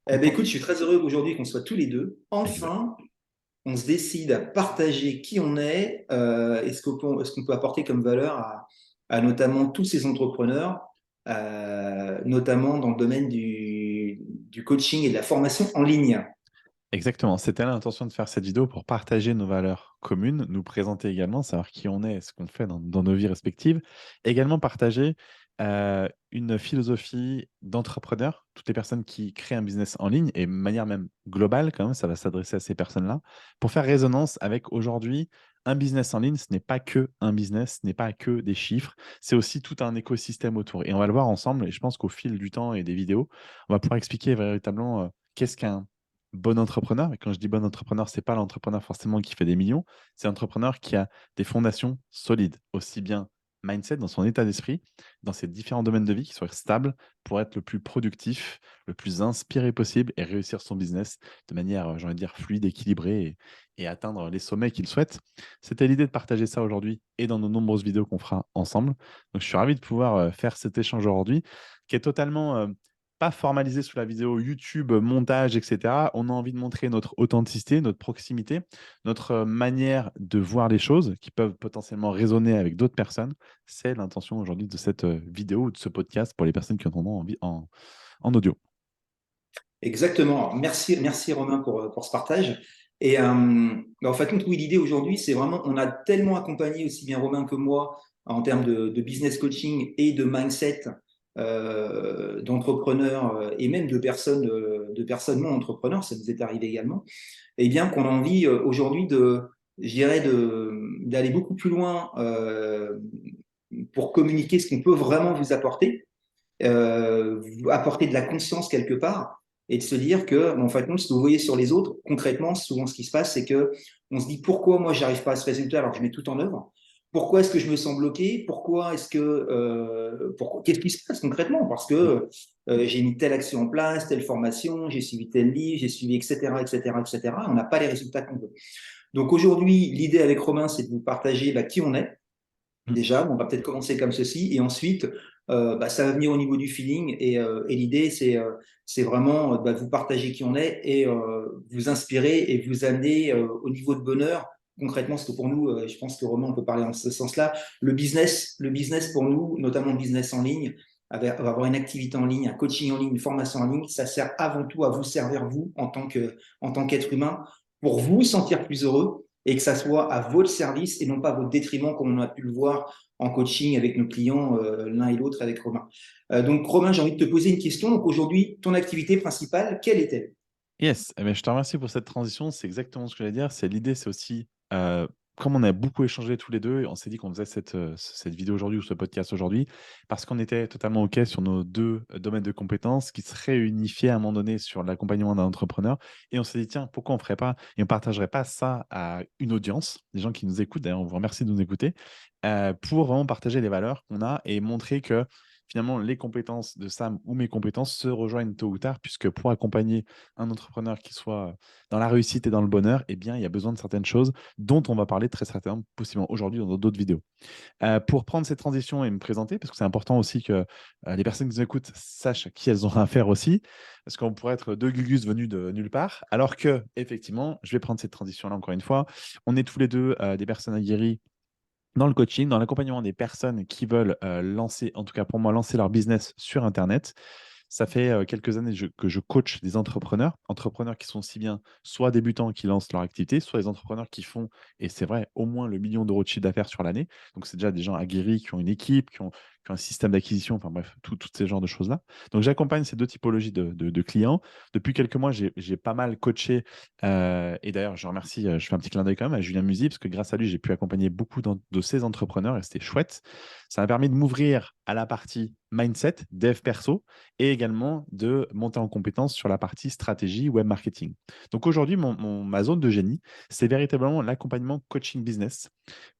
Eh ben, Content. écoute, je suis très heureux aujourd'hui qu'on soit tous les deux. Exact. Enfin, on se décide à partager qui on est et ce qu'on peut apporter comme valeur à notamment tous ces entrepreneurs, notamment dans le domaine du coaching et de la formation en ligne. Exactement. C'était l'intention de faire cette vidéo pour partager nos valeurs communes, nous présenter également, savoir qui on est, ce qu'on fait dans nos vies respectives. Également partager une philosophie d'entrepreneur, toutes les personnes qui créent un business en ligne et de manière même globale, quand même, ça va s'adresser à ces personnes-là, pour faire résonance avec aujourd'hui. Un business en ligne, ce n'est pas que un business, ce n'est pas que des chiffres, c'est aussi tout un écosystème autour. Et on va le voir ensemble, et je pense qu'au fil du temps et des vidéos, on va pouvoir expliquer véritablement qu'est-ce qu'un bon entrepreneur. Et quand je dis bon entrepreneur, c'est pas l'entrepreneur forcément qui fait des millions, c'est l'entrepreneur qui a des fondations solides, aussi bien mindset dans son état d'esprit, dans ses différents domaines de vie, qui soient stables pour être le plus productif, le plus inspiré possible et réussir son business de manière, j'ai envie de dire, fluide, équilibrée et atteindre les sommets qu'il souhaite. C'était l'idée de partager ça aujourd'hui et dans nos nombreuses vidéos qu'on fera ensemble. Donc, je suis ravi de pouvoir faire cet échange aujourd'hui qui est totalement pas formalisé sous la vidéo YouTube, montage, etc. On a envie de montrer notre authenticité, notre proximité, notre manière de voir les choses qui peuvent potentiellement résonner avec d'autres personnes. C'est l'intention aujourd'hui de cette vidéo ou de ce podcast pour les personnes qui en ont envie en audio. Exactement. Merci Romain pour ce partage. Et en fait, oui, l'idée aujourd'hui, c'est vraiment, on a tellement accompagné aussi bien Romain que moi en termes de business coaching et de mindset d'entrepreneurs et même de personnes non entrepreneurs, ça nous est arrivé également, et bien qu'on a envie aujourd'hui je dirais, d'aller beaucoup plus loin pour communiquer ce qu'on peut vraiment vous apporter, vous apporter de la conscience quelque part et de se dire que, en fait, non, ce que vous voyez sur les autres, concrètement, souvent ce qui se passe, c'est que on se dit pourquoi moi j'arrive pas à ce résultat alors que je mets tout en œuvre. Pourquoi est-ce que je me sens bloqué? Pourquoi est-ce que qu'est-ce qui se passe concrètement? Parce que j'ai mis telle action en place, telle formation, j'ai suivi tel livre, j'ai suivi etc etc etc. On n'a pas les résultats qu'on veut. Donc aujourd'hui, l'idée avec Romain, c'est de vous partager qui on est. Mm. Déjà, on va peut-être commencer comme ceci, et ensuite, ça va venir au niveau du feeling. Et l'idée, c'est vraiment de vous partager qui on est et vous inspirer et vous amener au niveau de bonheur. Concrètement, parce que pour nous, je pense que Romain, on peut parler en ce sens-là. Le business pour nous, notamment le business en ligne, avoir une activité en ligne, un coaching en ligne, une formation en ligne, ça sert avant tout à vous servir, vous, en tant qu'être humain, pour vous sentir plus heureux et que ça soit à votre service et non pas à votre détriment, comme on a pu le voir en coaching avec nos clients, l'un et l'autre avec Romain. Donc, Romain, j'ai envie de te poser une question. Donc, aujourd'hui, ton activité principale, quelle est-elle? Yes, eh ben, je te remercie pour cette transition. C'est exactement ce que j'allais dire. C'est l'idée, c'est aussi, comme on a beaucoup échangé tous les deux, on s'est dit qu'on faisait cette vidéo aujourd'hui ou ce podcast aujourd'hui, parce qu'on était totalement OK sur nos deux domaines de compétences qui seraient unifiés à un moment donné sur l'accompagnement d'un entrepreneur. Et on s'est dit, tiens, pourquoi on ferait pas et on partagerait pas ça à une audience, des gens qui nous écoutent. D'ailleurs, on vous remercie de nous écouter, pour vraiment partager les valeurs qu'on a et montrer que finalement, les compétences de Sam ou mes compétences se rejoignent tôt ou tard, puisque pour accompagner un entrepreneur qui soit dans la réussite et dans le bonheur, eh bien, il y a besoin de certaines choses dont on va parler très certainement, possiblement aujourd'hui dans d'autres vidéos. Pour prendre cette transition et me présenter, parce que c'est important aussi que les personnes qui nous écoutent sachent à qui elles ont affaire aussi, parce qu'on pourrait être deux gugus venus de nulle part, alors que, effectivement, je vais prendre cette transition-là encore une fois. On est tous les deux des personnes aguerries dans le coaching, dans l'accompagnement des personnes qui veulent lancer, en tout cas pour moi, lancer leur business sur Internet. Ça fait quelques années que je coach des entrepreneurs, entrepreneurs qui sont si bien soit débutants qui lancent leur activité, soit des entrepreneurs qui font, et c'est vrai, au moins le million d'euros de chiffre d'affaires sur l'année. Donc, c'est déjà des gens aguerris qui ont une équipe, qui ont un système d'acquisition, enfin bref, tous ces genres de choses-là. Donc, j'accompagne ces deux typologies de clients. Depuis quelques mois, j'ai pas mal coaché. Et d'ailleurs, je remercie, je fais un petit clin d'œil quand même à Julien Musi, parce que grâce à lui, j'ai pu accompagner beaucoup de ces entrepreneurs et c'était chouette. Ça m'a permis de m'ouvrir à la partie mindset, dev perso, et également de monter en compétence sur la partie stratégie web marketing. Donc aujourd'hui, ma zone de génie, c'est véritablement l'accompagnement coaching business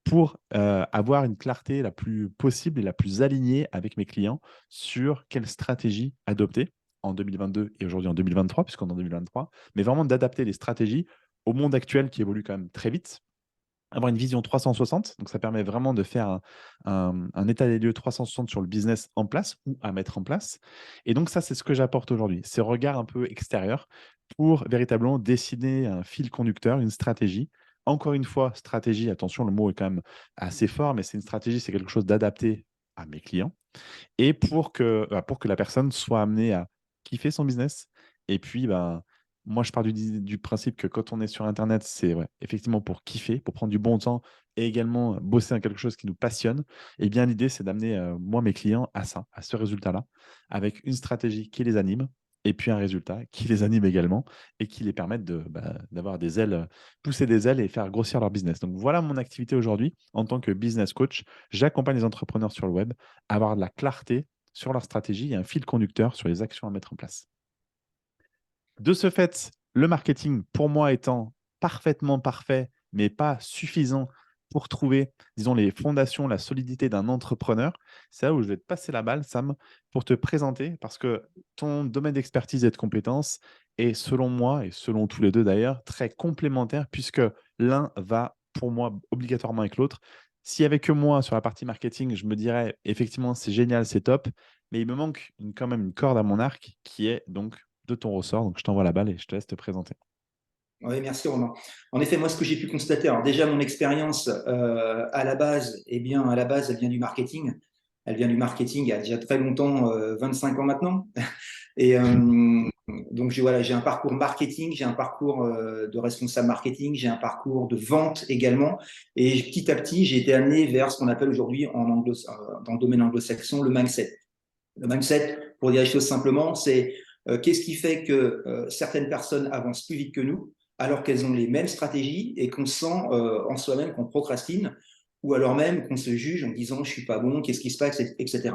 pour avoir une clarté la plus possible et la plus alignée avec mes clients sur quelle stratégie adopter en 2022 et aujourd'hui en 2023, puisqu'on est en 2023, mais vraiment d'adapter les stratégies au monde actuel qui évolue quand même très vite avoir une vision 360. Donc, ça permet vraiment de faire un état des lieux 360 sur le business en place ou à mettre en place. Et donc, ça, c'est ce que j'apporte aujourd'hui. Ces regards un peu extérieurs pour véritablement dessiner un fil conducteur, une stratégie. Encore une fois, stratégie, attention, le mot est quand même assez fort, mais c'est une stratégie, c'est quelque chose d'adapté à mes clients et pour que la personne soit amenée à kiffer son business. Et puis, ben, moi, je pars du principe que quand on est sur Internet, c'est ouais, effectivement pour kiffer, pour prendre du bon temps et également bosser à quelque chose qui nous passionne. Et bien, l'idée, c'est d'amener, moi, mes clients à ça, à ce résultat-là, avec une stratégie qui les anime et puis un résultat qui les anime également et qui les permette d'avoir des ailes, pousser des ailes et faire grossir leur business. Donc, voilà mon activité aujourd'hui en tant que business coach. J'accompagne les entrepreneurs sur le web avoir de la clarté sur leur stratégie et un fil conducteur sur les actions à mettre en place. De ce fait, le marketing, pour moi, étant parfaitement parfait, mais pas suffisant pour trouver, disons, les fondations, la solidité d'un entrepreneur, c'est là où je vais te passer la balle, Sam, pour te présenter, parce que ton domaine d'expertise et de compétences est, selon moi, et selon tous les deux d'ailleurs, très complémentaire, puisque l'un va, pour moi, obligatoirement avec l'autre. S'il n'y avait que moi sur la partie marketing, je me dirais, effectivement, c'est génial, c'est top, mais il me manque quand même une corde à mon arc qui est donc de ton ressort. Donc, je t'envoie la balle et je te laisse te présenter. Oui, merci Romain. En effet, moi, ce que j'ai pu constater, alors déjà, mon expérience à la base, eh bien, à la base, elle vient du marketing. Elle vient du marketing il y a déjà très longtemps, 25 ans maintenant. Et donc, voilà, j'ai un parcours marketing, j'ai un parcours de responsable marketing, j'ai un parcours de vente également. Et petit à petit, j'ai été amené vers ce qu'on appelle aujourd'hui dans le domaine anglo-saxon le mindset. Le mindset, pour dire les choses simplement, c'est qu'est-ce qui fait que certaines personnes avancent plus vite que nous, alors qu'elles ont les mêmes stratégies et qu'on sent en soi-même qu'on procrastine, ou alors même qu'on se juge en disant je suis pas bon, qu'est-ce qui se passe, etc.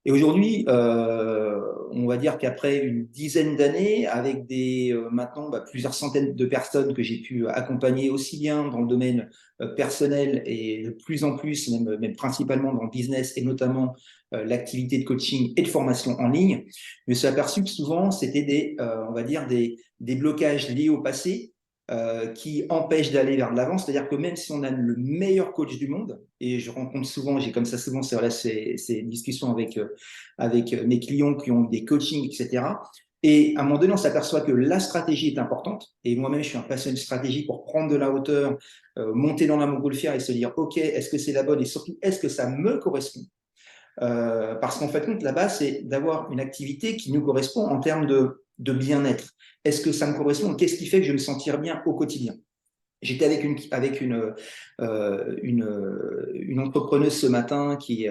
Et aujourd'hui, on va dire qu'après une dizaine d'années, avec maintenant plusieurs centaines de personnes que j'ai pu accompagner aussi bien dans le domaine personnel et de plus en plus, même principalement dans le business et notamment l'activité de coaching et de formation en ligne, je me suis aperçu que souvent c'était on va dire des blocages liés au passé qui empêche d'aller vers l'avant. C'est-à-dire que même si on a le meilleur coach du monde, et je rencontre souvent, j'ai comme ça souvent ces discussions avec mes clients qui ont des coachings, etc. Et à un moment donné, on s'aperçoit que la stratégie est importante. Et moi-même, je suis un passionné de stratégie pour prendre de la hauteur, monter dans la montgolfière et se dire, OK, est-ce que c'est la bonne et surtout, est-ce que ça me correspond? Parce qu'en fait, la base, c'est d'avoir une activité qui nous correspond en termes de bien-être. Est-ce que ça me correspond? Qu'est-ce qui fait que je me sentir bien au quotidien? J'étais une entrepreneuse ce matin qui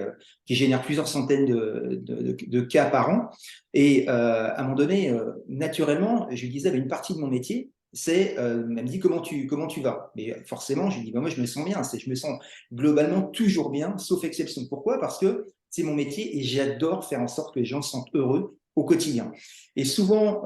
génère plusieurs centaines de cas par an. Et à un moment donné, naturellement, je lui disais, une partie de mon métier, elle me dit comment tu vas? Mais forcément, je lui dis, moi je me sens bien, je me sens globalement toujours bien, sauf exception. Pourquoi? Parce que c'est mon métier et j'adore faire en sorte que les gens se sentent heureux au quotidien. Et souvent,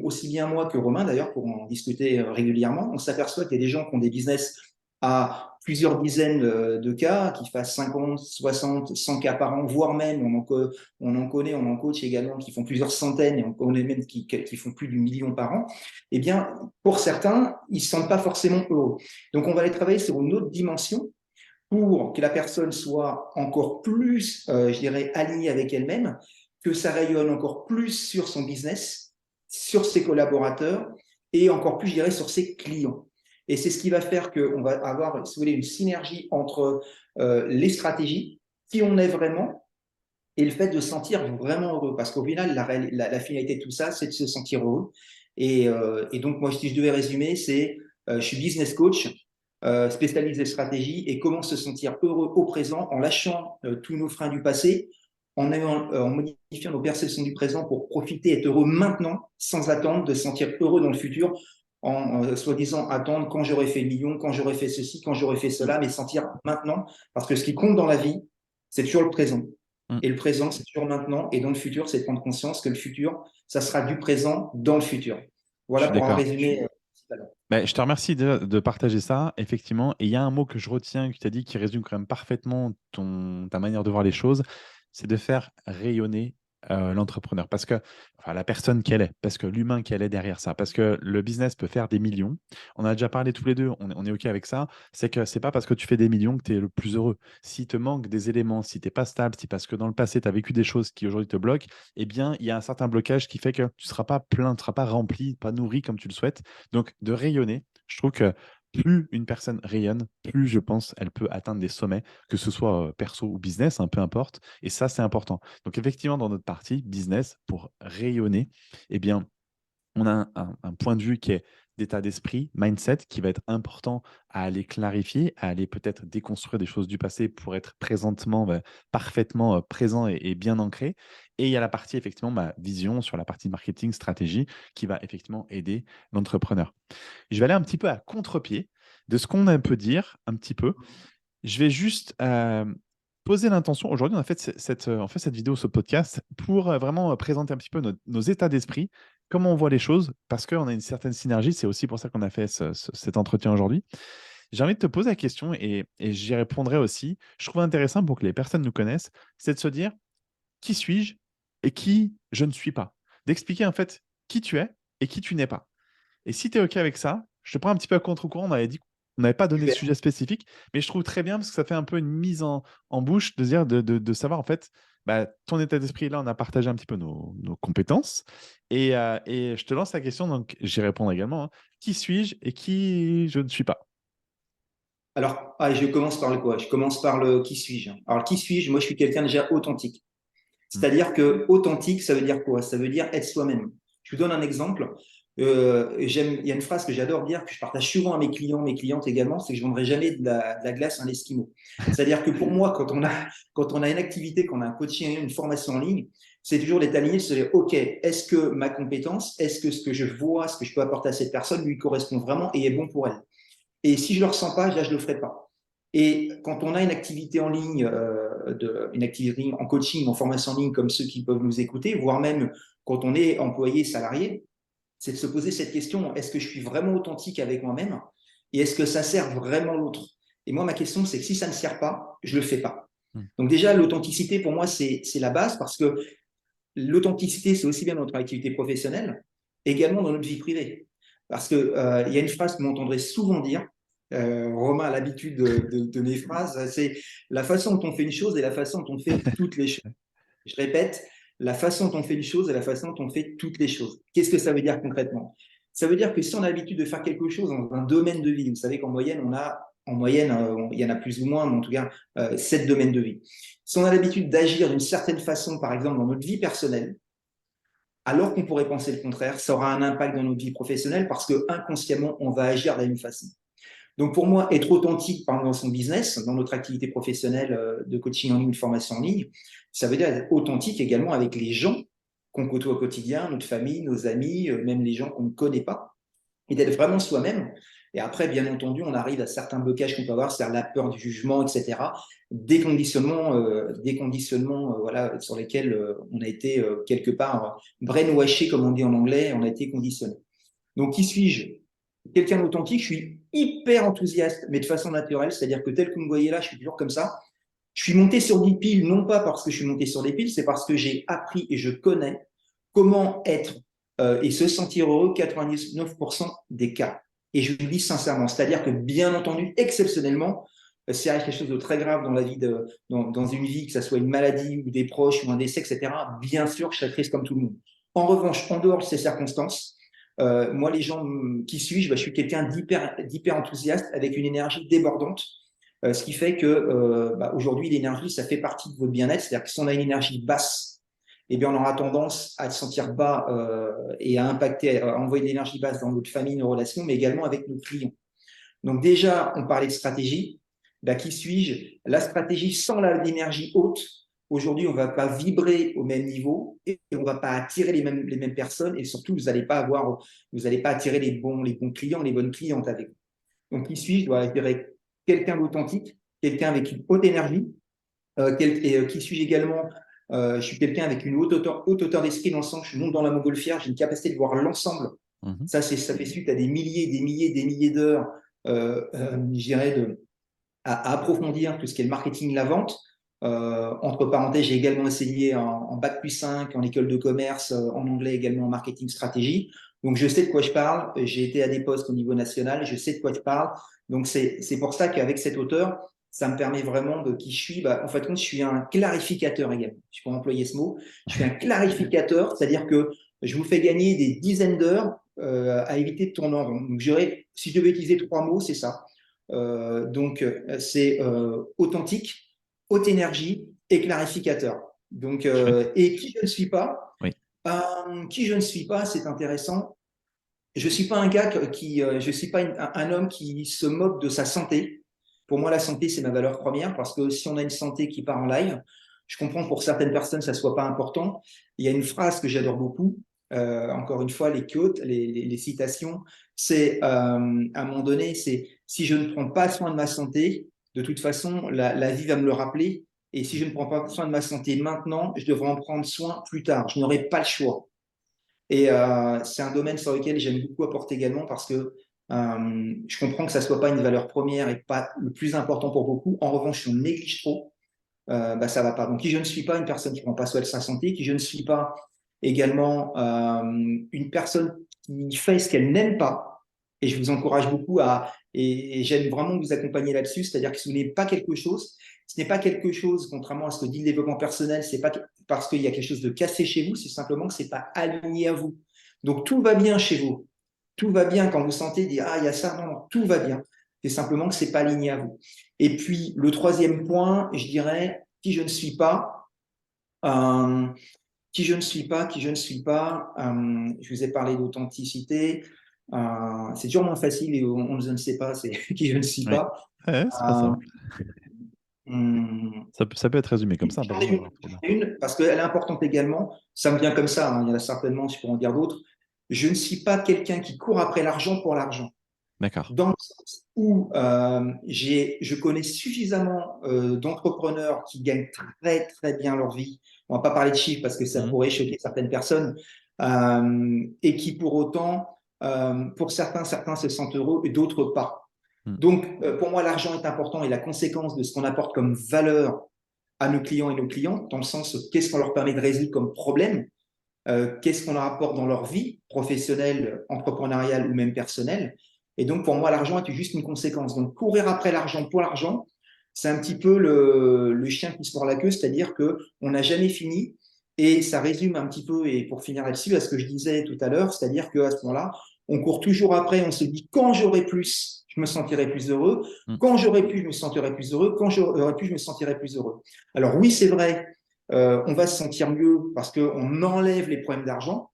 aussi bien moi que Romain d'ailleurs, pour en discuter régulièrement, on s'aperçoit qu'il y a des gens qui ont des business à plusieurs dizaines de cas, qui fassent 50, 60, 100 cas par an, voire même, on en coach également, qui font plusieurs centaines, et on connaît même qui font plus du million par an. Eh bien, pour certains, ils ne se sentent pas forcément heureux. Donc, on va aller travailler sur une autre dimension pour que la personne soit encore plus, je dirais, alignée avec elle-même, que ça rayonne encore plus sur son business, sur ses collaborateurs et encore plus, je dirais, sur ses clients. Et c'est ce qui va faire qu'on va avoir, si vous voulez, une synergie entre les stratégies, qui on est vraiment, et le fait de se sentir vraiment heureux. Parce qu'au final, la finalité de tout ça, c'est de se sentir heureux. Et donc, moi, si je devais résumer, c'est je suis business coach, spécialisé stratégie et comment se sentir heureux au présent en lâchant tous nos freins du passé, en modifiant nos perceptions du présent pour profiter, être heureux maintenant, sans attendre de se sentir heureux dans le futur, en soi-disant attendre quand j'aurai fait le million, quand j'aurai fait ceci, quand j'aurai fait cela, mais sentir maintenant. Parce que ce qui compte dans la vie, c'est toujours le présent. Mm. Et le présent, c'est toujours maintenant. Et dans le futur, c'est prendre conscience que le futur, ça sera du présent dans le futur. Je Voilà suis pour un d'accord. résumé. Ben, je te remercie de partager ça, effectivement. Et il y a un mot que je retiens, que tu as dit, qui résume quand même parfaitement ta manière de voir les choses, c'est de faire rayonner l'entrepreneur, parce que, enfin, la personne qu'elle est, parce que l'humain qu'elle est derrière ça, parce que le business peut faire des millions. On a déjà parlé tous les deux, on est OK avec ça. C'est que c'est pas parce que tu fais des millions que tu es le plus heureux. S'il te manque des éléments, si tu n'es pas stable, si parce que dans le passé, tu as vécu des choses qui aujourd'hui te bloquent, eh bien, il y a un certain blocage qui fait que tu ne seras pas plein, tu ne seras pas rempli, pas nourri comme tu le souhaites. Donc, de rayonner, je trouve que plus une personne rayonne, plus je pense elle peut atteindre des sommets, que ce soit perso ou business, hein, peu importe. Et ça, c'est important. Donc, effectivement, dans notre partie business, pour rayonner, eh bien, on a un point de vue qui est d'état d'esprit, mindset, qui va être important à aller clarifier, à aller peut-être déconstruire des choses du passé pour être présentement parfaitement présent et bien ancré. Et il y a la partie, effectivement, vision sur la partie marketing, stratégie, qui va effectivement aider l'entrepreneur. Je vais aller un petit peu à contre-pied de ce qu'on peut dire un petit peu. Je vais juste poser l'intention. Aujourd'hui, on a fait cette vidéo, ce podcast, pour vraiment présenter un petit peu nos états d'esprit, comment on voit les choses, parce qu'on a une certaine synergie. C'est aussi pour ça qu'on a fait cet entretien aujourd'hui. J'ai envie de te poser la question et j'y répondrai aussi. Je trouve intéressant pour que les personnes nous connaissent, c'est de se dire qui suis-je et qui je ne suis pas. D'expliquer en fait qui tu es et qui tu n'es pas. Et si tu es OK avec ça, je te prends un petit peu à contre-courant. On avait dit qu'on n'avait pas donné de Super. sujet spécifique, mais je trouve très bien parce que ça fait un peu une mise en bouche de dire de savoir en fait ton état d'esprit. Là, on a partagé un petit peu nos compétences. Et je te lance la question, donc j'y répondre également, hein. Qui suis-je et qui je ne suis pas? Alors, je commence par le quoi? Je commence par le qui suis-je? Alors, qui suis-je? Moi, je suis quelqu'un déjà authentique. Hmm. C'est-à-dire que authentique, ça veut dire quoi? Ça veut dire être soi-même. Je vous donne un exemple. Il y a une phrase que j'adore dire, que je partage souvent à mes clients, mes clientes également, c'est que je ne vendrai jamais de la glace à un Esquimau. C'est-à-dire que pour moi, quand on a une activité, qu'on a un coaching, une formation en ligne, c'est toujours d'être aligné, de se dire, OK, est-ce que ma compétence, est-ce que ce que je vois, ce que je peux apporter à cette personne lui correspond vraiment et est bon pour elle? Et si je ne le ressens pas, là, je ne le ferai pas. Et quand on a une activité en ligne, une activité en coaching, en formation en ligne, comme ceux qui peuvent nous écouter, voire même quand on est employé, salarié, c'est de se poser cette question, est-ce que je suis vraiment authentique avec moi-même et est-ce que ça sert vraiment l'autre? Et moi, ma question, c'est que si ça ne sert pas, je ne le fais pas. Hmm. Donc déjà, l'authenticité, pour moi, c'est la base parce que l'authenticité, c'est aussi bien dans notre activité professionnelle, également dans notre vie privée. Parce qu'il y a une phrase que vous m'entendrez souvent dire, Romain a l'habitude de mes phrases, c'est la façon dont on fait une chose et la façon dont on fait toutes les choses. Je répète, la façon dont on fait une chose et la façon dont on fait toutes les choses. Qu'est-ce que ça veut dire concrètement? Ça veut dire que si on a l'habitude de faire quelque chose dans un domaine de vie, vous savez qu'en moyenne, il y en a plus ou moins, mais en tout cas, 7 domaines de vie. Si on a l'habitude d'agir d'une certaine façon, par exemple, dans notre vie personnelle, alors qu'on pourrait penser le contraire, ça aura un impact dans notre vie professionnelle parce que inconsciemment, on va agir de la même façon. Donc pour moi, être authentique dans son business, dans notre activité professionnelle de coaching en ligne, de formation en ligne, ça veut dire être authentique également avec les gens qu'on côtoie au quotidien, notre famille, nos amis, même les gens qu'on ne connaît pas, et d'être vraiment soi-même. Et après, bien entendu, on arrive à certains blocages qu'on peut avoir, c'est-à-dire la peur du jugement, etc. Des conditionnements voilà, sur lesquels on a été quelque part brainwashé, comme on dit en anglais, on a été conditionné. Donc, qui suis-je? Quelqu'un d'authentique, je suis hyper enthousiaste, mais de façon naturelle, c'est-à-dire que tel que vous me voyez là, je suis toujours comme ça. Je suis monté sur des piles, non pas parce que je suis monté sur des piles, c'est parce que j'ai appris et je connais comment être et se sentir heureux 99% des cas. Et je le dis sincèrement, c'est-à-dire que bien entendu, exceptionnellement, s'il arrive quelque chose de très grave dans la vie, dans une vie, que ce soit une maladie ou des proches ou un décès, etc., bien sûr, je serai triste comme tout le monde. En revanche, en dehors de ces circonstances, moi, les gens qui suis-je, je suis quelqu'un d'hyper enthousiaste avec une énergie débordante. Ce qui fait que aujourd'hui, l'énergie, ça fait partie de votre bien-être. C'est-à-dire que si on a une énergie basse, eh bien, on aura tendance à se sentir bas et à impacter, à envoyer de l'énergie basse dans notre famille, nos relations, mais également avec nos clients. Donc déjà, on parlait de stratégie. Qui suis-je? La stratégie sans l'énergie haute, aujourd'hui, on ne va pas vibrer au même niveau et on ne va pas attirer les mêmes personnes et surtout, vous n'allez pas attirer les bons clients, les bonnes clientes avec vous. Donc, qui suis-je? Je dirais quelqu'un d'authentique, quelqu'un avec une haute énergie. Qui suis-je également? Je suis quelqu'un avec une haute hauteur d'esprit dans le sens, je monte dans la montgolfière, j'ai une capacité de voir l'ensemble. Mhm. Ça fait suite à des milliers, des milliers d'heures, je dirais, à approfondir tout ce qui est le marketing, la vente. Entre parenthèses, j'ai également enseigné en bac plus 5, en école de commerce, en anglais également en marketing stratégie. Donc, je sais de quoi je parle. J'ai été à des postes au niveau national. Je sais de quoi je parle. Donc, c'est pour ça qu'avec cet auteur, ça me permet vraiment de qui je suis. En fait, je suis un clarificateur également. Je peux employer ce mot. Je suis un clarificateur, c'est-à-dire que je vous fais gagner des dizaines d'heures à éviter de tourner en rond. Donc, si je devais utiliser 3 mots, c'est ça. C'est authentique, haute énergie et clarificateur. Donc, Chouette. et qui je ne suis pas, Oui. qui je ne suis pas, c'est intéressant. Je suis pas un gars je suis pas un homme qui se moque de sa santé. Pour moi, la santé, c'est ma valeur première parce que si on a une santé qui part en live, je comprends que pour certaines personnes, ça soit pas important. Il y a une phrase que j'adore beaucoup. Encore une fois, les quotes, les citations, c'est à un moment donné, c'est si je ne prends pas soin de ma santé, de toute façon, la vie va me le rappeler. Et si je ne prends pas soin de ma santé maintenant, je devrais en prendre soin plus tard. Je n'aurai pas le choix. Et c'est un domaine sur lequel j'aime beaucoup apporter également parce que je comprends que ça ne soit pas une valeur première et pas le plus important pour beaucoup. En revanche, si on néglige trop, ça ne va pas. Donc, qui je ne suis pas, une personne qui ne prend pas soin de sa santé, qui je ne suis pas également une personne qui fait ce qu'elle n'aime pas. Et je vous encourage beaucoup et j'aime vraiment vous accompagner là-dessus, c'est-à-dire que ce n'est pas quelque chose, ce n'est pas quelque chose, contrairement à ce que dit le développement personnel, c'est pas parce qu'il y a quelque chose de cassé chez vous, c'est simplement que c'est pas aligné à vous. Donc tout va bien chez vous, tout va bien quand vous sentez dire ah il y a ça, non, non, tout va bien. C'est simplement que c'est pas aligné à vous. Et puis le troisième point, je dirais qui je ne suis pas. Euh, qui je ne suis pas, qui je ne suis pas. Je vous ai parlé d'authenticité. C'est toujours moins facile et on ne sait pas, c'est qui je ne suis Oui. pas. Ouais, c'est pas Euh, simple. hum, Ça peut être résumé comme ça, pas J'en ai besoin une, d'avoir trop bien. parce qu'elle est importante également. Ça me vient comme ça, hein, il y en a certainement, je pourrais en dire d'autres. Je ne suis pas quelqu'un qui court après l'argent pour l'argent. D'accord. Dans le sens où je connais suffisamment d'entrepreneurs qui gagnent très très bien leur vie. On va pas parler de chiffres parce que ça Mhm. pourrait choquer certaines personnes et qui pour autant, pour certains se sentent heureux et d'autres pas. Mhm. Donc pour moi, l'argent est important et la conséquence de ce qu'on apporte comme valeur à nos clients et nos clientes, dans le sens qu'est-ce qu'on leur permet de résoudre comme problème, qu'est-ce qu'on leur apporte dans leur vie professionnelle, entrepreneuriale ou même personnelle. Et donc, pour moi, l'argent est juste une conséquence. Donc, courir après l'argent pour l'argent, c'est un petit peu le chien qui se mord la queue, c'est-à-dire qu'on n'a jamais fini. Et ça résume un petit peu, et pour finir là-dessus, à ce que je disais tout à l'heure, c'est-à-dire qu'à ce moment-là, on court toujours après, on se dit quand j'aurai plus, je me sentirai plus heureux. Mhm. Quand j'aurai plus, je me sentirai plus heureux. Quand j'aurai plus, je me sentirai plus heureux. Alors oui, c'est vrai, on va se sentir mieux parce qu'on enlève les problèmes d'argent.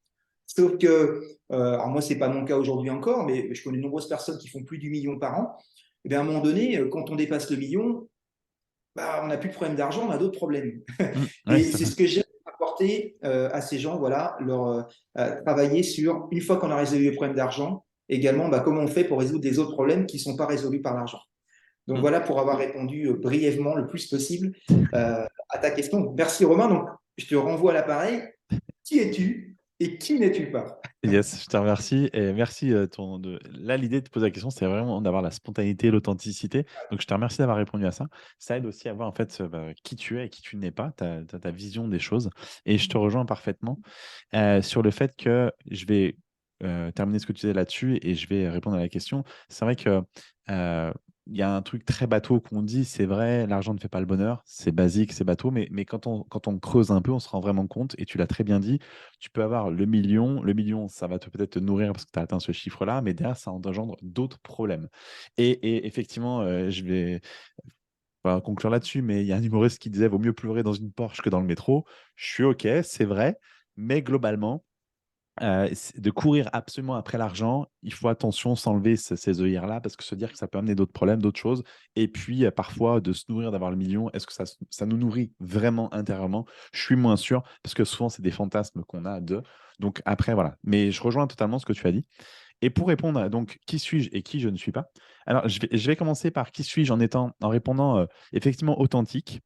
Sauf que, alors moi, c'est pas mon cas aujourd'hui encore, mais je connais de nombreuses personnes qui font plus du million par an. Et bien, à un moment donné, quand on dépasse le million, on n'a plus de problème d'argent, on a d'autres problèmes. Mhm. Ouais, Et c'est c'est ça. ce que j'aime apporter à ces gens, voilà, leur travailler sur, une fois qu'on a résolu les problèmes d'argent, également, comment on fait pour résoudre des autres problèmes qui ne sont pas résolus par l'argent. Donc Mhm. voilà pour avoir répondu brièvement le plus possible à ta question. Merci Romain. Donc je te renvoie à l'appareil. Qui es-tu et qui n'es-tu pas? Yes, je te remercie et merci, là, l'idée de poser la question, c'est vraiment d'avoir la spontanéité, l'authenticité. Donc je te remercie d'avoir répondu à ça. Ça aide aussi à voir, en fait, qui tu es et qui tu n'es pas, ta vision des choses et je te rejoins parfaitement, sur le fait que je vais, terminer ce que tu disais là-dessus et je vais répondre à la question. C'est vrai que, heu, il y a un truc très bateau qu'on dit, c'est vrai, l'argent ne fait pas le bonheur. C'est basique, c'est bateau, mais quand on creuse un peu, on se rend vraiment compte et tu l'as très bien dit, tu peux avoir le million, ça va peut-être te nourrir parce que tu as atteint ce chiffre-là, mais derrière, ça engendre d'autres problèmes. Et effectivement, je vais pas conclure là-dessus, mais il y a un humoriste qui disait: «Vaut mieux pleurer dans une Porsche que dans le métro». Je suis OK, c'est vrai, mais globalement, c de courir absolument après l'argent, il faut attention, s'enlever ces œillères-là parce que se dire que ça peut amener d'autres problèmes, d'autres choses et puis, parfois de se nourrir, d'avoir le million, est-ce que ça nous nourrit vraiment intérieurement? Je suis moins sûr parce que souvent c'est des fantasmes qu'on a donc après voilà. Mais je rejoins totalement ce que tu as dit et pour répondre à donc qui suis-je et qui je ne suis pas? Alors je vais commencer par qui suis-je en répondant, effectivement authentique.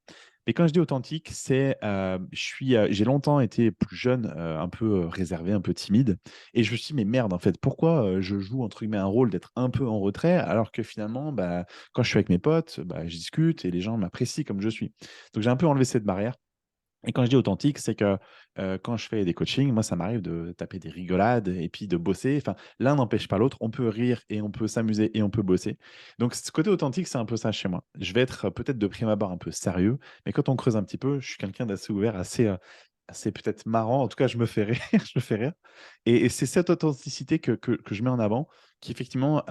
Mais quand je dis authentique, j'ai longtemps été plus jeune, un peu réservé, un peu timide. Et je me suis dit, mais merde, en fait, pourquoi je joue entre guillemets un rôle d'être un peu en retrait, alors que finalement, bah, quand je suis avec mes potes, bah, je discute et les gens m'apprécient comme je suis. Donc j'ai un peu enlevé cette barrière. Et quand je dis authentique, c'est que quand je fais des coachings, moi, ça m'arrive de taper des rigolades et puis de bosser. Enfin, l'un n'empêche pas l'autre. On peut rire et on peut s'amuser et on peut bosser. Donc, ce côté authentique, c'est un peu ça chez moi. Je vais être peut-être de prime abord un peu sérieux, mais quand on creuse un petit peu, je suis quelqu'un d'assez ouvert, assez peut-être marrant. En tout cas, je me fais rire. Je me fais rire. Et c'est cette authenticité que je mets en avant qui, effectivement,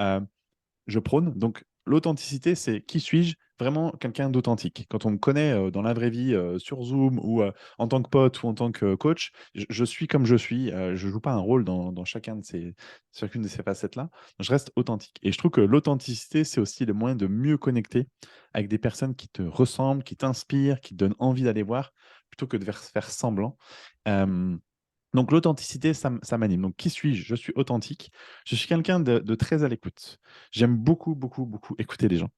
je prône. Donc, l'authenticité, c'est qui suis-je? Vraiment quelqu'un d'authentique. Quand on me connaît dans la vraie vie, sur Zoom ou en tant que pote ou en tant que coach, je suis comme je suis. Je ne joue pas un rôle dans chacune de ces facettes-là. Je reste authentique. Et je trouve que l'authenticité, c'est aussi le moyen de mieux connecter avec des personnes qui te ressemblent, qui t'inspirent, qui te donnent envie d'aller voir, plutôt que de faire semblant. Euh, donc l'authenticité, ça m'anime. Donc qui suis-je? Je suis authentique. Je suis quelqu'un de très à l'écoute. J'aime beaucoup, beaucoup, beaucoup écouter les gens.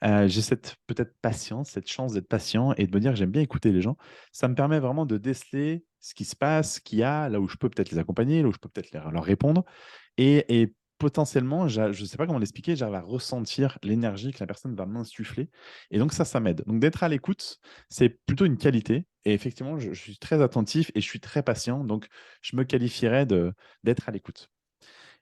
J'ai cette peut-être patience, cette chance d'être patient et de me dire que j'aime bien écouter les gens. Ça me permet vraiment de déceler ce qui se passe, ce qu'il y a, là où je peux peut-être les accompagner, là où je peux peut-être leur répondre. Et potentiellement, je ne sais pas comment l'expliquer, j'arrive à ressentir l'énergie que la personne va m'insuffler. Et donc ça m'aide. Donc d'être à l'écoute, c'est plutôt une qualité. Et effectivement, je suis très attentif et je suis très patient. Donc je me qualifierais d'être à l'écoute.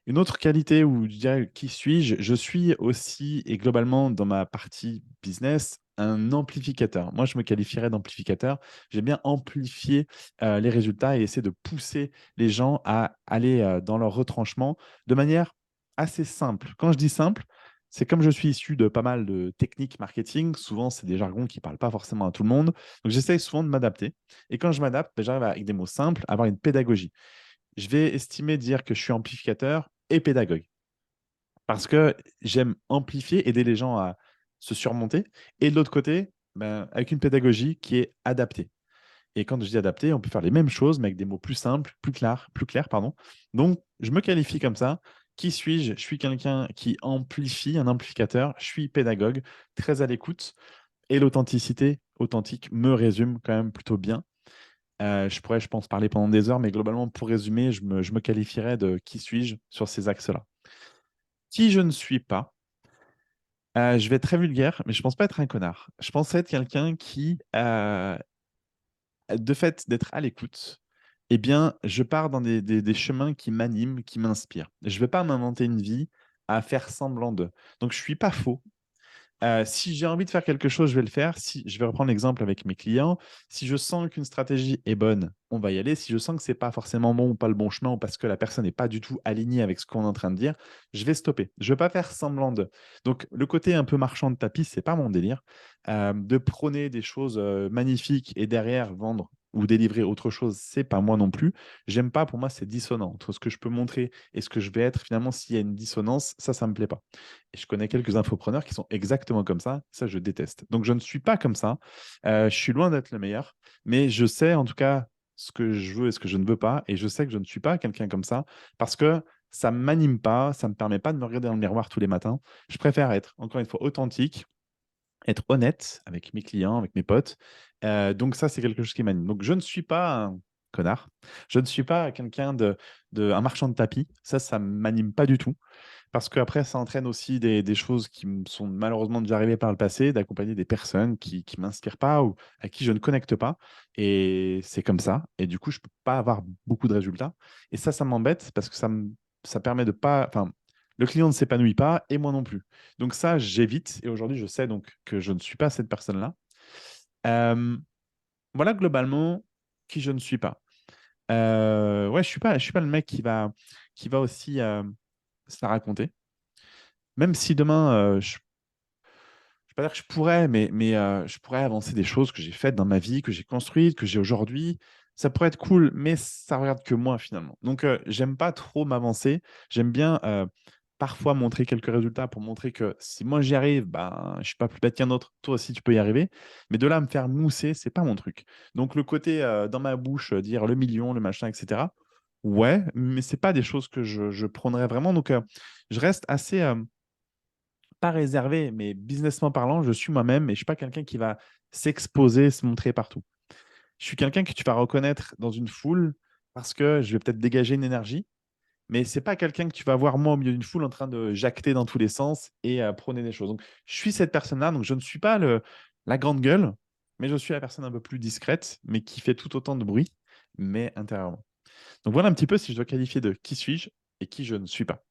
Une autre qualité où je dirais qui suis-je? Je suis aussi, et globalement dans ma partie business, un amplificateur. Moi, je me qualifierais d'amplificateur. J'aime bien amplifier les résultats et essayer de pousser les gens à aller dans leur retranchement de manière assez simple. Quand je dis simple, c'est comme je suis issu de pas mal de techniques marketing, souvent c'est des jargons qui ne parlent pas forcément à tout le monde. Donc j'essaye souvent de m'adapter. Et quand je m'adapte, ben, j'arrive avec des mots simples à avoir une pédagogie. Je vais estimer dire que je suis amplificateur et pédagogue. Parce que j'aime amplifier, aider les gens à se surmonter. Et de l'autre côté, ben, avec une pédagogie qui est adaptée. Et quand je dis adaptée, on peut faire les mêmes choses, mais avec des mots plus simples, plus clairs, pardon. Donc, je me qualifie comme ça. Qui suis-je? Je suis quelqu'un qui amplifie, un amplificateur. Je suis pédagogue, très à l'écoute. Et l'authenticité, authentique, me résume quand même plutôt bien. Je pourrais, je pense, parler pendant des heures, mais globalement, pour résumer, je me qualifierais de qui suis-je sur ces axes-là. Qui je ne suis pas, je vais être très vulgaire, mais je pense pas être un connard. Je pense être quelqu'un qui, de fait d'être à l'écoute, eh bien, je pars dans des chemins qui m'animent, qui m'inspirent. Je ne vais pas m'inventer une vie à faire semblant de. Donc, je suis pas faux. Si j'ai envie de faire quelque chose, je vais le faire. Si, je vais reprendre l'exemple avec mes clients. Si je sens qu'une stratégie est bonne, on va y aller. Si je sens que c'est pas forcément bon ou pas le bon chemin ou parce que la personne n'est pas du tout alignée avec ce qu'on est en train de dire, je vais stopper. Je vais pas faire semblant de. Donc, le côté un peu marchand de tapis, c'est pas mon délire. De prôner des choses magnifiques et derrière vendre ou délivrer autre chose, c'est pas moi non plus. J'aime pas, pour moi, c'est dissonant entre ce que je peux montrer et ce que je vais être. Finalement, s'il y a une dissonance, ça me plaît pas. Et je connais quelques infopreneurs qui sont exactement comme ça. Ça, je déteste. Donc, je ne suis pas comme ça. Je suis loin d'être le meilleur, mais je sais en tout cas ce que je veux et ce que je ne veux pas. Et je sais que je ne suis pas quelqu'un comme ça parce que ça ne m'anime pas, ça ne me permet pas de me regarder dans le miroir tous les matins. Je préfère être, encore une fois, authentique, être honnête avec mes clients, avec mes potes. Donc ça, c'est quelque chose qui m'anime. Donc je ne suis pas un connard. Je ne suis pas quelqu'un un marchand de tapis. Ça ne m'anime pas du tout. Parce qu'après, ça entraîne aussi des choses qui me sont malheureusement déjà arrivées par le passé, d'accompagner des personnes qui ne m'inspirent pas ou à qui je ne connecte pas. Et c'est comme ça. Et du coup, je ne peux pas avoir beaucoup de résultats. Et ça m'embête parce que ça permet de pas. Enfin, le client ne s'épanouit pas et moi non plus. Donc ça, j'évite. Et aujourd'hui, je sais donc que je ne suis pas cette personne-là. Euh, voilà globalement qui je ne suis pas. Ouais, je suis pas le mec qui va aussi se la raconter. Même si demain, je ne vais pas dire que je pourrais, mais je pourrais avancer des choses que j'ai faites dans ma vie, que j'ai construites, que j'ai aujourd'hui. Ça pourrait être cool, mais ça regarde que moi finalement. Donc, j'aime pas trop m'avancer. J'aime bien parfois montrer quelques résultats pour montrer que si moi j'y arrive, ben, je suis pas plus bête qu'un autre. Toi aussi, tu peux y arriver. Mais de là à me faire mousser, c'est pas mon truc. Donc, le côté dans ma bouche, dire le million, le machin, etc. Ouais, mais c'est pas des choses que je prônerais vraiment. Donc, je reste assez pas réservé, mais businessment parlant, je suis moi-même et je ne suis pas quelqu'un qui va s'exposer, se montrer partout. Je suis quelqu'un que tu vas reconnaître dans une foule parce que je vais peut-être dégager une énergie, mais c'est pas quelqu'un que tu vas voir moi au milieu d'une foule en train de jacter dans tous les sens et prôner des choses. Donc, je suis cette personne-là, donc je ne suis pas la grande gueule, mais je suis la personne un peu plus discrète, mais qui fait tout autant de bruit, mais intérieurement. Donc voilà un petit peu si je dois qualifier de qui suis-je et qui je ne suis pas.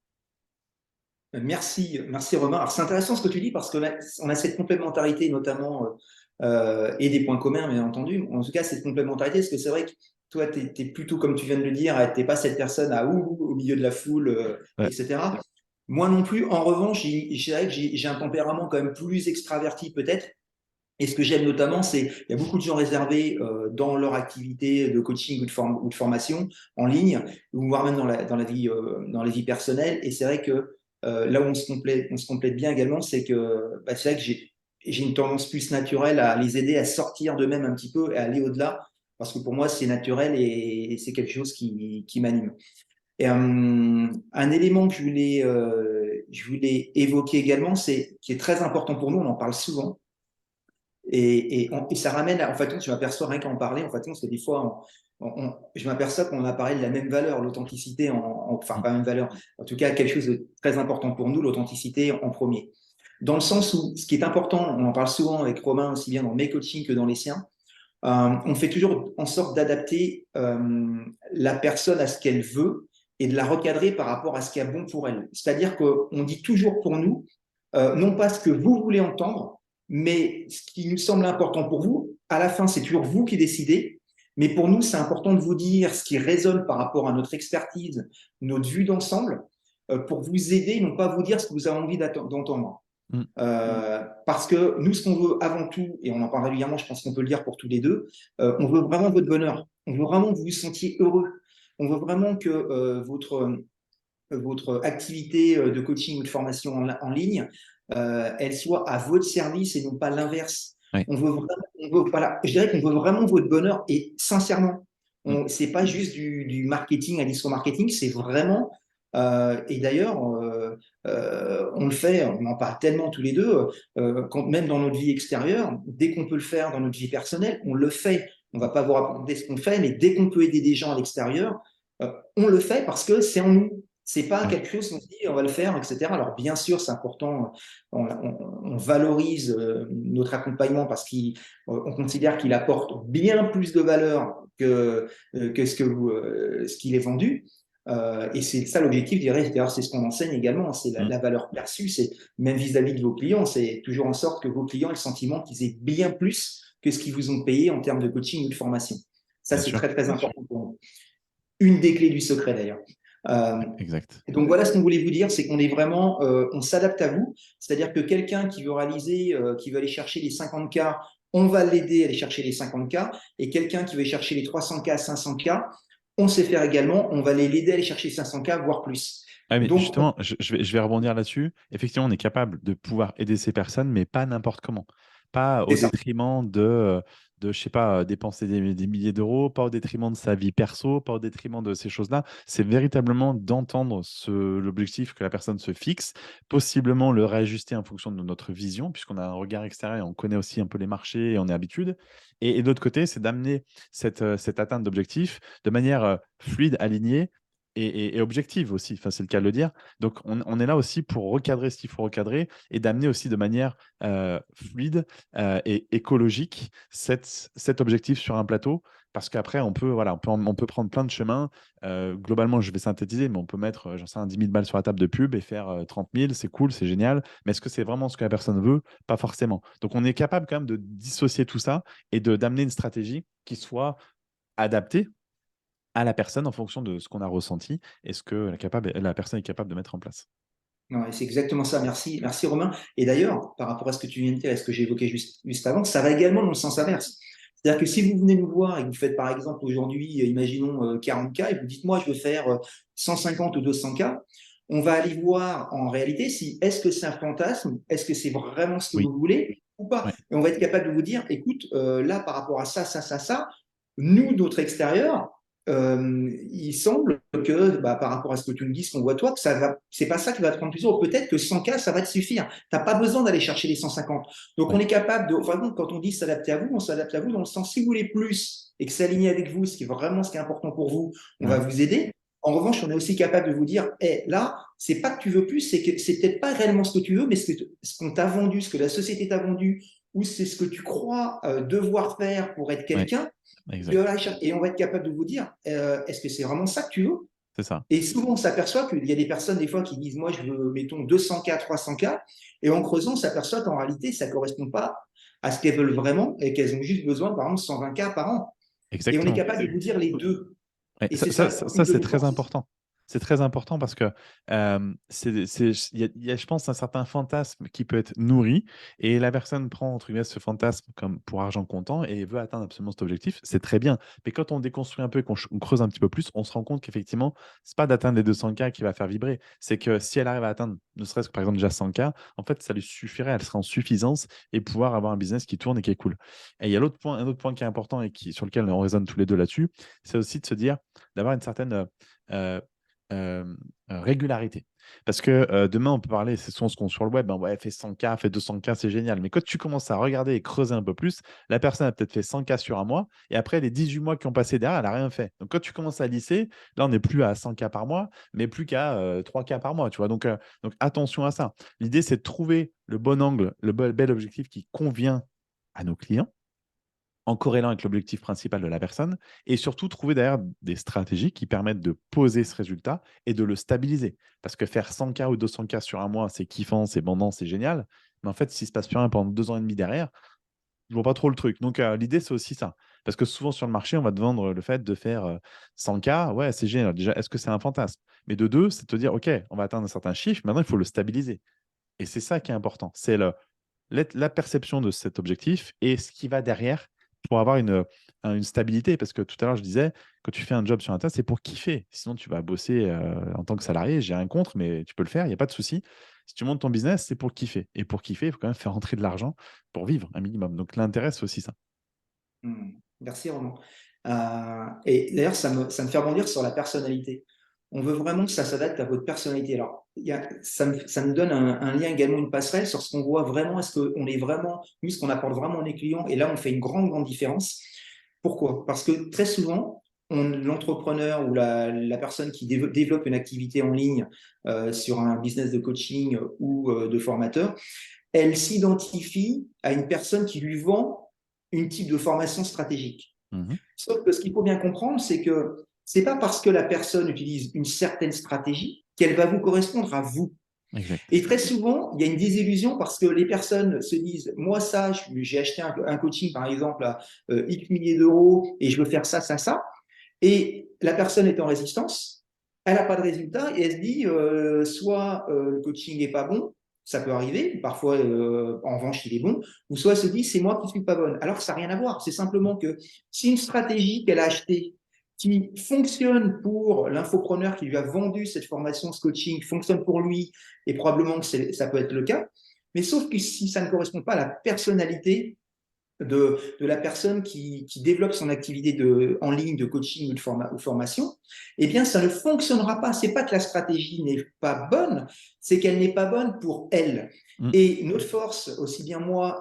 Merci, merci Romain. Alors c'est intéressant ce que tu dis parce que là, on a cette complémentarité notamment et des points communs bien entendu. En tout cas cette complémentarité parce que c'est vrai que toi tu es, plutôt comme tu viens de le dire, t'es pas cette personne à au milieu de la foule, Ouais. etc. Moi non plus. En revanche, je dirais que j'ai un tempérament quand même plus extraverti peut-être. Et ce que j'aime notamment, c'est il y a beaucoup de gens réservés dans leur activité de coaching ou de formation en ligne, ou voire même dans la vie personnelle. Et c'est vrai que là où on se complète bien également, c'est que bah, c'est vrai que j'ai une tendance plus naturelle à les aider à sortir d'eux-mêmes un petit peu et à aller au-delà, parce que pour moi, c'est naturel et c'est quelque chose qui m'anime. Et un élément que je voulais évoquer également, c'est qui est très important pour nous, on en parle souvent, et ça ramène, en fait, je m'aperçois rien qu'à en parler, en fait, parce que des fois, je m'aperçois qu'on a parlé de la même valeur, l'authenticité, enfin, Mm. pas la même valeur, en tout cas, quelque chose de très important pour nous, l'authenticité en premier. Dans le sens où, ce qui est important, on en parle souvent avec Romain, aussi bien dans mes coachings que dans les siens, on fait toujours en sorte d'adapter la personne à ce qu'elle veut et de la recadrer par rapport à ce qui est bon pour elle. C'est-à-dire qu'on dit toujours pour nous, non pas ce que vous voulez entendre, mais ce qui nous semble important pour vous. À la fin, c'est toujours vous qui décidez. Mais pour nous, c'est important de vous dire ce qui résonne par rapport à notre expertise, notre vue d'ensemble, pour vous aider, non pas vous dire ce que vous avez envie d'entendre. Mm. Parce que nous, ce qu'on veut avant tout, et on en parle régulièrement, je pense qu'on peut le dire pour tous les deux, on veut vraiment votre bonheur. On veut vraiment que vous vous sentiez heureux. On veut vraiment que votre activité de coaching ou de formation en ligne, elle soit à votre service et non pas l'inverse. Ouais. Voilà, je dirais qu'on veut vraiment votre bonheur et sincèrement, Mm. c'est pas juste du marketing, un discours marketing, c'est vraiment, et d'ailleurs, on le fait, on en parle tellement tous les deux, même dans notre vie extérieure, dès qu'on peut le faire dans notre vie personnelle, on le fait. On va pas vous raconter ce qu'on fait, mais dès qu'on peut aider des gens à l'extérieur, on le fait parce que c'est en nous. C'est pas Ouais. quelque chose qu'on se dit on va le faire, etc. Alors bien sûr, c'est important. On valorise notre accompagnement parce qu'on considère qu'il apporte bien plus de valeur que ce qu'il est vendu. Et c'est ça l'objectif, je dirais. D'ailleurs, c'est ce qu'on enseigne également. C'est Mm. la valeur perçue. C'est même vis-à-vis de vos clients, c'est toujours en sorte que vos clients aient le sentiment qu'ils aient bien plus que ce qu'ils vous ont payé en termes de coaching ou de formation. Ça, Bien c'est sûr. très très important pour nous. Une des clés du secret d'ailleurs. Euh, Exact. donc voilà ce qu'on voulait vous dire, c'est qu'on est vraiment, on s'adapte à vous. C'est-à-dire que quelqu'un qui veut réaliser, qui veut aller chercher les 50K, on va l'aider à aller chercher les 50K. Et quelqu'un qui veut chercher les 300K, 500K, on sait faire également, on va l'aider à aller chercher 500K, voire plus. Ah, mais Donc, justement, je vais rebondir là-dessus. Effectivement, on est capable de pouvoir aider ces personnes, mais pas n'importe comment. Pas c'est au ça. détriment je sais pas, dépenser des milliers d'euros, pas au détriment de sa vie perso, pas au détriment de ces choses-là. C'est véritablement d'entendre l'objectif que la personne se fixe, possiblement le réajuster en fonction de notre vision, puisqu'on a un regard extérieur et on connaît aussi un peu les marchés et on est habitude. Et de l'autre côté, c'est d'amener cette atteinte d'objectif de manière fluide, alignée et objective aussi, enfin, c'est le cas de le dire. Donc, on est là aussi pour recadrer ce qu'il faut recadrer et d'amener aussi de manière fluide et écologique cet objectif sur un plateau. Parce qu'après, voilà, on peut prendre plein de chemins. Globalement, je vais synthétiser, mais on peut mettre, j'en sais, 10 000 balles sur la table de pub et faire 30 000. C'est cool, c'est génial. Mais est-ce que c'est vraiment ce que la personne veut? Pas forcément. Donc, on est capable quand même de dissocier tout ça et d'amener une stratégie qui soit adaptée à la personne en fonction de ce qu'on a ressenti et ce que la personne est capable de mettre en place. Ouais, c'est exactement ça. Merci, merci Romain. Et d'ailleurs, par rapport à ce que tu viens de dire et ce que j'ai évoqué juste avant, ça va également dans le sens inverse. C'est-à-dire que si vous venez nous voir et que vous faites par exemple aujourd'hui, imaginons 40K, et vous dites moi je veux faire 150 ou 200K, on va aller voir en réalité si est-ce que c'est un fantasme, est-ce que c'est vraiment ce que Oui, vous voulez ou pas. ouais, Et on va être capable de vous dire, écoute, là par rapport à ça, ça, ça, ça, nous, notre extérieur, il semble que, par rapport à ce que tu nous dis, ce qu'on voit toi, que ça va, c'est pas ça qui va te prendre plus haut. Peut-être que 100K, ça va te suffire. T'as pas besoin d'aller chercher les 150. Donc, on Oui. est capable de, enfin, bon, quand on dit s'adapter à vous, on s'adapte à vous dans le sens, si vous voulez plus et que c'est aligné avec vous, ce qui est vraiment ce qui est important pour vous, on va Ouais. vous aider. En revanche, on est aussi capable de vous dire, là, c'est pas que tu veux plus, c'est que c'est peut-être pas réellement ce que tu veux, mais ce qu'on t'a vendu, ce que la société t'a vendu, ou c'est ce que tu crois devoir faire pour être Ouais. quelqu'un. Exact. Et on va être capable de vous dire, est-ce que c'est vraiment ça que tu veux? C'est ça. Et souvent, on s'aperçoit qu'il y a des personnes, des fois, qui disent, moi, je veux, mettons, 200K, 300K. Et en creusant, on s'aperçoit qu'en réalité, ça ne correspond pas à ce qu'elles veulent vraiment et qu'elles ont juste besoin, par exemple, 120K par an. Et on est Exactement. capable de vous dire les deux. Ouais, Et c'est ça une de c'est nos très forces. important. C'est très important parce que il y a, je pense, un certain fantasme qui peut être nourri et la personne prend, entre guillemets, ce fantasme comme pour argent comptant et veut atteindre absolument cet objectif. C'est très bien. Mais quand on déconstruit un peu et on creuse un petit peu plus, on se rend compte qu'effectivement, c'est pas d'atteindre les 200K qui va faire vibrer. C'est que si elle arrive à atteindre, ne serait-ce que par exemple déjà 100K, en fait, ça lui suffirait, elle serait en suffisance et pouvoir avoir un business qui tourne et qui est cool. Et il y a un autre point qui est important et sur lequel on raisonne tous les deux là-dessus, c'est aussi de se dire, d'avoir une certaine euh, régularité. Parce que demain, on peut parler, c'est souvent ce qu'on sur le web, hein, ouais, fais 100K, fais 200K, c'est génial. Mais quand tu commences à regarder et creuser un peu plus, la personne a peut-être fait 100K sur un mois, et après, les 18 mois qui ont passé derrière, elle n'a rien fait. Donc, quand tu commences à lisser, là, on n'est plus à 100K par mois, mais plus qu'à 3K par mois. Tu vois, donc, attention à ça. L'idée, c'est de trouver le bon angle, le bel objectif qui convient à nos clients en corrélant avec l'objectif principal de la personne et surtout trouver derrière des stratégies qui permettent de poser ce résultat et de le stabiliser. Parce que faire 100K ou 200K sur un mois, c'est kiffant, c'est bandant, c'est génial. Mais en fait, s'il ne se passe plus rien pendant 2 ans et demi derrière, je ne vois pas trop le truc. Donc, l'idée, c'est aussi ça. Parce que souvent sur le marché, on va te vendre le fait de faire 100K. Ouais, c'est génial. Déjà, est-ce que c'est un fantasme? Mais de deux, c'est de te dire, OK, on va atteindre un certain chiffre. Maintenant, il faut le stabiliser. Et c'est ça qui est important. C'est la perception de cet objectif et ce qui va derrière pour avoir une stabilité. Parce que tout à l'heure, je disais, quand tu fais un job sur un tas, c'est pour kiffer. Sinon, tu vas bosser en tant que salarié. J'ai rien contre, mais tu peux le faire, il n'y a pas de souci. Si tu montes ton business, c'est pour kiffer. Et pour kiffer, il faut quand même faire rentrer de l'argent pour vivre un minimum. Donc, l'intérêt, c'est aussi ça. Merci, Roland. Et d'ailleurs, ça me fait rebondir sur la personnalité. On veut vraiment que ça s'adapte à votre personnalité. Alors, ça me donne un lien également, une passerelle sur ce qu'on voit vraiment. Est-ce qu'on est vraiment, nous, ce qu'on apporte vraiment à nos clients. Et là, on fait une grande, grande différence. Pourquoi? Parce que très souvent, l'entrepreneur ou la personne qui développe une activité en ligne sur un business de coaching ou de formateur, elle s'identifie à une personne qui lui vend une type de formation stratégique. Mhm. Sauf que ce qu'il faut bien comprendre, c'est que c'est pas parce que la personne utilise une certaine stratégie qu'elle va vous correspondre à vous. Exact. Et très souvent, il y a une désillusion parce que les personnes se disent, moi ça, j'ai acheté un coaching par exemple à X milliers d'euros et je veux faire ça, ça, ça. Et la personne est en résistance, elle n'a pas de résultat et elle se dit soit le coaching n'est pas bon, ça peut arriver, parfois en revanche il est bon, ou soit elle se dit c'est moi qui ne suis pas bonne. Alors que ça n'a rien à voir, c'est simplement que si une stratégie qu'elle a achetée qui fonctionne pour l'infopreneur qui lui a vendu cette formation, ce coaching, fonctionne pour lui, et probablement que ça peut être le cas, mais sauf que si ça ne correspond pas à la personnalité de la personne qui développe son activité en ligne de coaching ou de formation, eh bien, ça ne fonctionnera pas. C'est pas que la stratégie n'est pas bonne, c'est qu'elle n'est pas bonne pour elle. Mm. Et notre force, aussi bien moi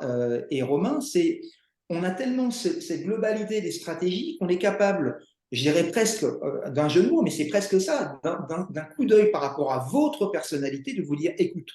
et Romain, c'est on a tellement cette globalité des stratégies qu'on est capable, je dirais presque d'un jeu de mots, mais c'est presque ça, d'un coup d'œil par rapport à votre personnalité, de vous dire, écoute,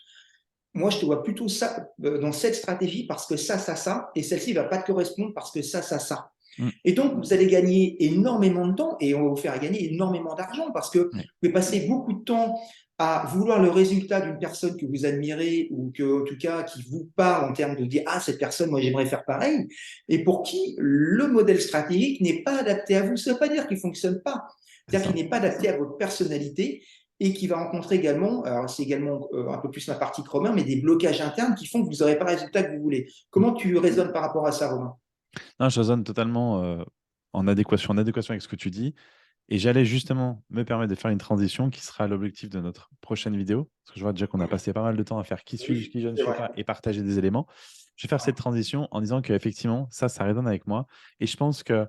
moi, je te vois plutôt ça dans cette stratégie parce que ça, et celle-ci ne va pas te correspondre parce que ça. Mm. Et donc, vous allez gagner énormément de temps et on va vous faire gagner énormément d'argent parce que vous Ouais. pouvez passer beaucoup de temps à vouloir le résultat d'une personne que vous admirez ou que, en tout cas, qui vous parle en termes de dire, ah, cette personne, moi, j'aimerais faire pareil. Et pour qui le modèle stratégique n'est pas adapté à vous. Ça ne veut pas dire qu'il ne fonctionne pas. C'est C'est-à-dire ça. qu'il n'est pas adapté à votre personnalité et qui va rencontrer également, alors c'est également un peu plus ma partie de Romain, mais des blocages internes qui font que vous n'aurez pas le résultat que vous voulez. Comment tu raisonnes par rapport à ça, Romain? Non, je raisonne totalement en adéquation avec ce que tu dis. Et j'allais justement me permettre de faire une transition qui sera l'objectif de notre prochaine vidéo. Parce que je vois déjà qu'on a passé pas mal de temps à faire qui suis-je, Oui, qui je ne c'est suis vrai. pas et partager des éléments. Je vais faire cette transition en disant qu'effectivement, ça résonne avec moi. Et je pense qu'il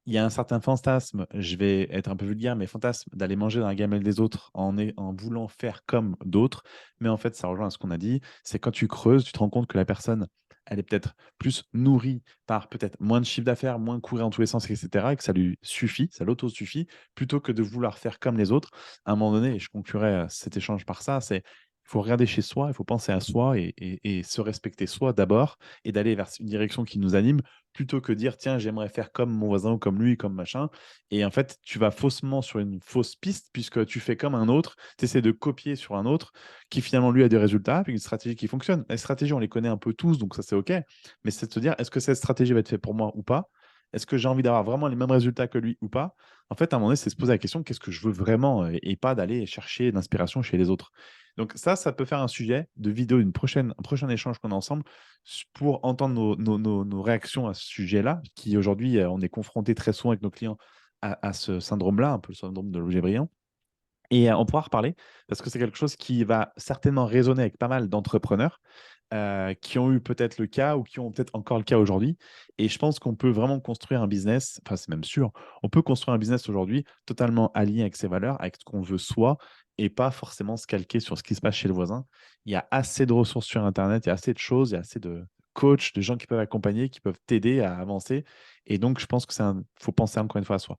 il y a un certain fantasme, je vais être un peu vulgaire, mais fantasme d'aller manger dans la gamelle des autres en voulant faire comme d'autres. Mais en fait, ça rejoint à ce qu'on a dit, c'est quand tu creuses, tu te rends compte que la personne, elle est peut-être plus nourrie par peut-être moins de chiffre d'affaires, moins courir en tous les sens, etc. Et que ça lui suffit, ça l'auto-suffit, plutôt que de vouloir faire comme les autres. À un moment donné, et je conclurai cet échange par ça, c'est il faut regarder chez soi, il faut penser à soi et se respecter soi d'abord et d'aller vers une direction qui nous anime plutôt que dire tiens, j'aimerais faire comme mon voisin ou comme lui, comme machin. Et en fait, tu vas faussement sur une fausse piste puisque tu fais comme un autre, tu essaies de copier sur un autre qui finalement lui a des résultats, puis une stratégie qui fonctionne. Les stratégies, on les connaît un peu tous, donc ça c'est OK. Mais c'est de se dire est-ce que cette stratégie va être faite pour moi ou pas? Est-ce que j'ai envie d'avoir vraiment les mêmes résultats que lui ou pas? En fait, à un moment donné, c'est se poser la question qu'est-ce que je veux vraiment et pas d'aller chercher l'inspiration chez les autres. Donc ça peut faire un sujet de vidéo, un prochain échange qu'on a ensemble pour entendre nos réactions à ce sujet-là, qui aujourd'hui, on est confronté très souvent avec nos clients à ce syndrome-là, un peu le syndrome de l'objet brillant. Et on pourra reparler parce que c'est quelque chose qui va certainement résonner avec pas mal d'entrepreneurs qui ont eu peut-être le cas ou qui ont peut-être encore le cas aujourd'hui. Et je pense qu'on peut vraiment construire un business, enfin c'est même sûr, on peut construire un business aujourd'hui totalement aligné avec ses valeurs, avec ce qu'on veut soi et pas forcément se calquer sur ce qui se passe chez le voisin. Il y a assez de ressources sur Internet, il y a assez de choses, il y a assez de coachs, de gens qui peuvent accompagner, qui peuvent t'aider à avancer. Et donc, je pense que faut penser encore une fois à soi.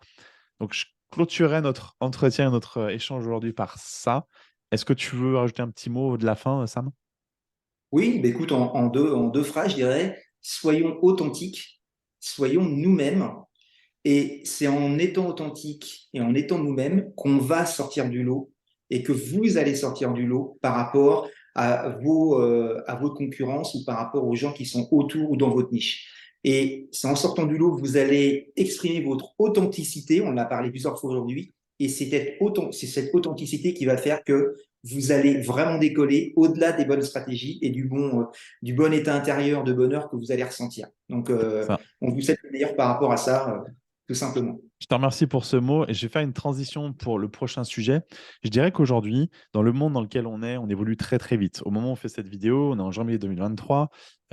Donc, je clôturerai notre entretien et notre échange aujourd'hui par ça. Est-ce que tu veux rajouter un petit mot de la fin, Sam? Oui, bah écoute, en deux phrases, je dirais, soyons authentiques, soyons nous-mêmes. Et c'est en étant authentique et en étant nous-mêmes qu'on va sortir du lot et que vous allez sortir du lot par rapport à votre concurrence ou par rapport aux gens qui sont autour ou dans votre niche. Et c'est en sortant du lot que vous allez exprimer votre authenticité. On en a parlé plusieurs fois aujourd'hui. Et c'est cette authenticité qui va faire que vous allez vraiment décoller au-delà des bonnes stratégies et du bon état intérieur de bonheur que vous allez ressentir. Donc, Ça. on vous souhaite le meilleur par rapport à ça, tout simplement. Je te remercie pour ce mot et je vais faire une transition pour le prochain sujet. Je dirais qu'aujourd'hui, dans le monde dans lequel on est, on évolue très très vite. Au moment où on fait cette vidéo, on est en janvier 2023,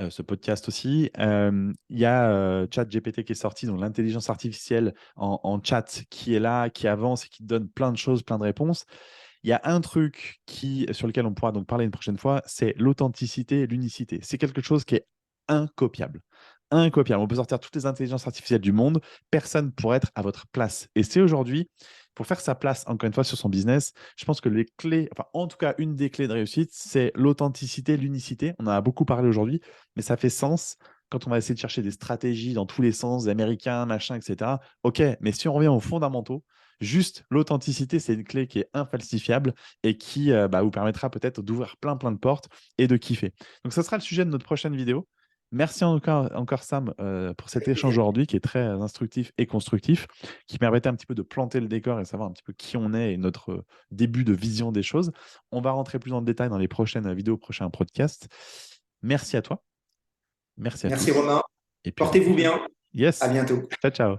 ce podcast aussi, il y a ChatGPT qui est sorti, donc l'intelligence artificielle en chat qui est là, qui avance et qui donne plein de choses, plein de réponses. Il y a un truc sur lequel on pourra donc parler une prochaine fois, c'est l'authenticité et l'unicité. C'est quelque chose qui est incopiable. Incopiable. On peut sortir toutes les intelligences artificielles du monde, personne ne pourrait être à votre place. Et c'est aujourd'hui, pour faire sa place, encore une fois, sur son business, je pense que les clés, enfin, en tout cas, une des clés de réussite, c'est l'authenticité, l'unicité. On en a beaucoup parlé aujourd'hui, mais ça fait sens quand on va essayer de chercher des stratégies dans tous les sens, américains, machin, etc. OK, mais si on revient aux fondamentaux, juste l'authenticité, c'est une clé qui est infalsifiable et qui vous permettra peut-être d'ouvrir plein de portes et de kiffer. Donc, ça sera le sujet de notre prochaine vidéo. Merci encore Sam, pour cet Avec échange plaisir. aujourd'hui qui est très instructif et constructif, qui permettait un petit peu de planter le décor et savoir un petit peu qui on est et notre début de vision des choses. On va rentrer plus dans le détail dans les prochaines vidéos, prochains podcasts. Merci à toi, merci à Merci tous Romain. et puis à la Portez-vous prochaine. bien. À Yes, bientôt. ciao, ciao.